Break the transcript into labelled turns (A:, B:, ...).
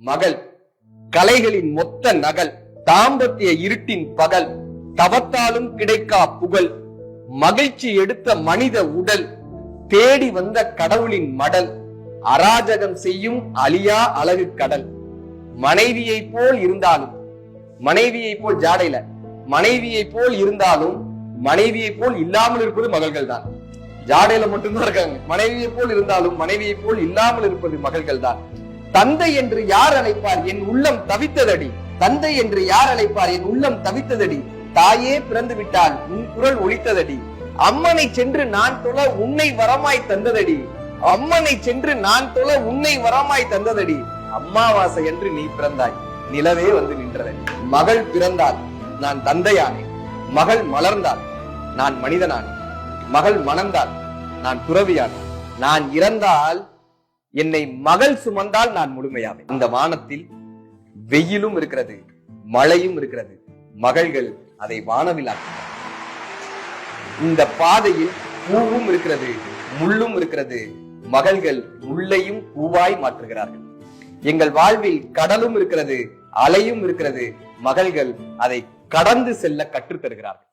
A: மகள் கலைகளின் மொத்த நகல், தாம்பத்திய இருட்டின் பகல், தவத்தாலும் கிடைக்கா புகழ், மகிழ்ச்சி எடுத்த மனித உடல், தேடி வந்த கடவுளின் மடல், அராஜகம் செய்யும் அழியா அழகு கடல். மனைவியை போல் இருந்தாலும், மனைவியை போல் ஜாடையில, மனைவியை போல் இருந்தாலும் மனைவியை போல் இல்லாமல் இருப்பது மகள்கள் தான். ஜாடையில மட்டும்தான் இருக்காங்க. மனைவியை போல் இருந்தாலும் மனைவியை போல் இல்லாமல் இருப்பது மகள்கள் தான். தந்தை என்று யார் அழைப்பார், என் உள்ளம் தவித்ததடி. தந்தை என்று யார் அழைப்பார், என் உள்ளம் தவித்ததடி. தாயே பிறந்து விட்டால் உன் குரல் ஒலித்ததடி. அம்மனை சென்று நான் தொழ உன்னை வரமாய் தந்ததடி. அம்மனை சென்று நான் தொழ உன்னை வரமாய் தந்ததடி. அம்மாவாசை என்று நீ பிறந்தாய், நிலவே வந்து நின்றதடி. மகள் பிறந்தால் நான் தந்தையானேன். மகள் மலர்ந்தால் நான் மனிதனானேன். மகள் மணந்தால் நான் துறவியானேன். நான் இறந்தால் என்னை மகள் சுமந்தால் நான் முழுமையாவேன். இந்த வானத்தில் வெயிலும் இருக்கிறது, மழையும் இருக்கிறது. மகள்கள் அதை வானவிலாக்குகிறார்கள். இந்த பாதையில் பூவும் இருக்கிறது, முள்ளும் இருக்கிறது. மகள்கள் முள்ளையும் பூவாய் மாற்றுகிறார்கள். எங்கள் வாழ்வில் கடலும் இருக்கிறது, அலையும் இருக்கிறது. மகள்கள் அதை கடந்து செல்ல கற்றுத் தருகிறார்கள்.